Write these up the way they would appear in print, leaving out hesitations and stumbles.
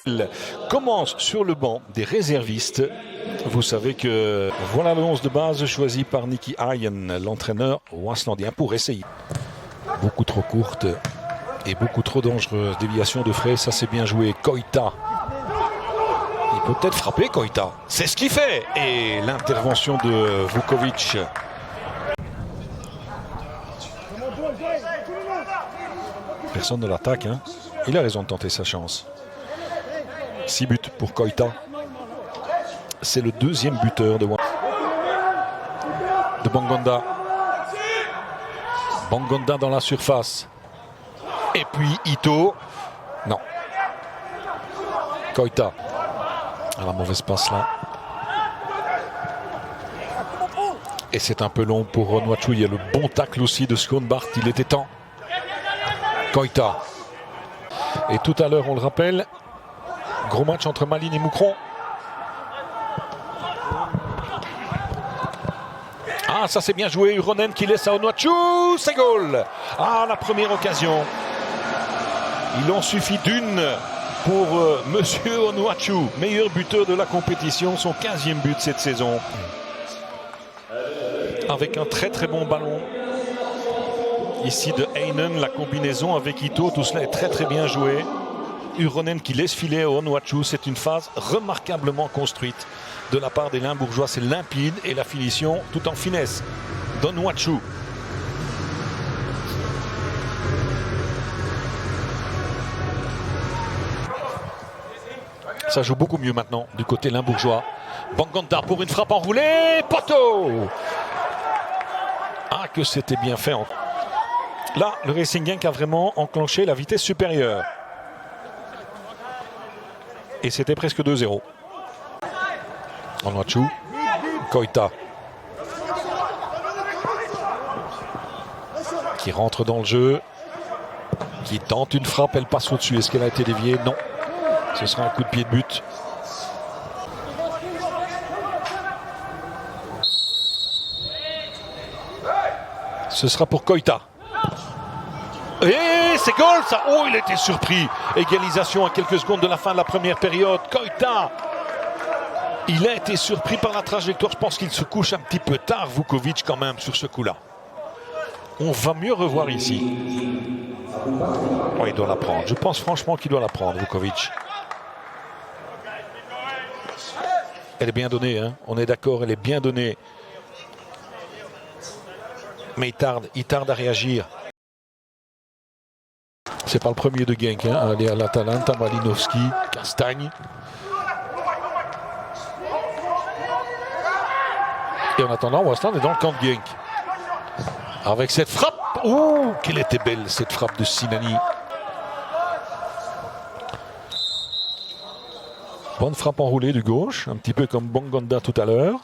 Il commence sur le banc des réservistes. Vous savez que voilà le 11 de base choisi par Nicky Ayen, l'entraîneur waslandien, pour essayer. Beaucoup trop courte et beaucoup trop dangereuse. Déviation de frais, ça c'est bien joué. Koita. Il peut peut-être frapper Koita. C'est ce qu'il fait. Et l'intervention de Vukovic. Personne ne l'attaque. Hein. Il a raison de tenter sa chance. 6 buts pour Koita. C'est le deuxième buteur de Bangonda. Bangonda dans la surface. Et puis Ito. Non. Koita. À la mauvaise passe là. Et c'est un peu long pour Onuachu. Il y a le bon tacle aussi de Schoenbart. Il était temps. Koita. Et tout à l'heure, on le rappelle, gros match entre Malines et Moucron. Ah, ça c'est bien joué. Uronen qui laisse à Onuachu. C'est goal. Ah, la première occasion. Il en suffit d'une pour Monsieur Onuachu, meilleur buteur de la compétition, son 15e but cette saison. Avec un très très bon ballon. Ici de Heinen, la combinaison avec Ito, tout cela est très très bien joué. Uronen qui laisse filer à Onuachu, c'est une phase remarquablement construite de la part des Limbourgeois. C'est limpide et la finition tout en finesse d'Onuachu. Ça joue beaucoup mieux maintenant du côté limbourgeois. Bangonda pour une frappe enroulée. Poteau! Ah, que c'était bien fait. Là, le Racing Genk a vraiment enclenché la vitesse supérieure. Et c'était presque 2-0. Onuachu. Koita. Qui rentre dans le jeu. Qui tente une frappe. Elle passe au-dessus. Est-ce qu'elle a été déviée? Non. Ce sera un coup de pied de but. Ce sera pour Koita. Et c'est goal ça. Oh, il a été surpris. Égalisation à quelques secondes de la fin de la première période. Koita. Il a été surpris par la trajectoire. Je pense qu'il se couche un petit peu tard, Vukovic, quand même, sur ce coup-là. On va mieux revoir ici. Oh, il doit la prendre. Je pense franchement qu'il doit la prendre, Vukovic. Elle est bien donnée, hein. On est d'accord, elle est bien donnée. Mais il tarde à réagir. C'est pas le premier de Genk, hein. Aller à l'Atalanta, Malinowski, Castagne. Et en attendant, Wasland est dans le camp de Genk. Avec cette frappe. Ouh, qu'elle était belle cette frappe de Sinani. Bonne frappe enroulée du gauche, un petit peu comme Bangonda tout à l'heure.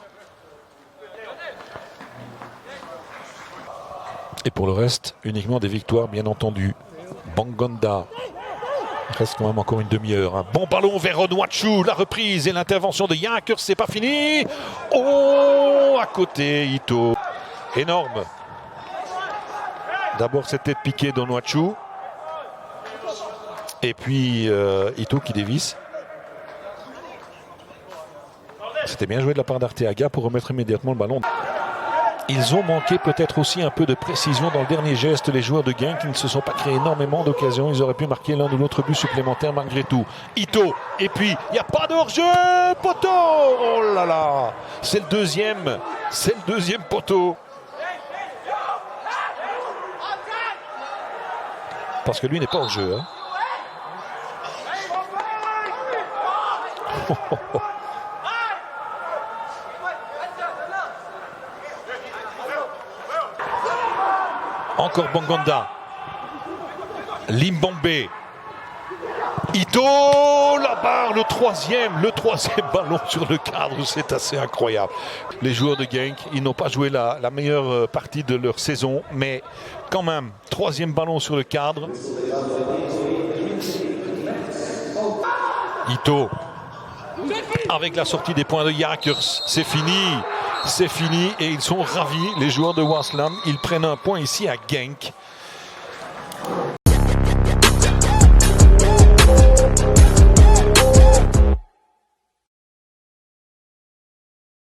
Et pour le reste, uniquement des victoires, bien entendu. Bangonda. Il reste quand même encore une demi-heure. Un bon ballon vers Onuachu. La reprise et l'intervention de Jankers, c'est pas fini. Oh, à côté, Ito. Énorme. D'abord cette tête piquée d'Onuachu. Et puis Ito qui dévisse. C'était bien joué de la part d'Arteaga pour remettre immédiatement le ballon. Ils ont manqué peut-être aussi un peu de précision dans le dernier geste, les joueurs de Genk, qui ne se sont pas créés énormément d'occasions. Ils auraient pu marquer l'un ou l'autre but supplémentaire malgré tout. Ito, et puis il n'y a pas de hors-jeu, poteau. Oh là là, c'est le deuxième poteau. Parce que lui n'est pas hors-jeu. Hein. Encore Bangonda. Limbombe. Ito, la barre, le troisième ballon sur le cadre, c'est assez incroyable. Les joueurs de Genk, ils n'ont pas joué la meilleure partie de leur saison, mais quand même, troisième ballon sur le cadre. Ito, avec la sortie des points de Jankers, c'est fini. C'est fini et ils sont ravis, les joueurs de Wasland. Ils prennent un point ici à Genk.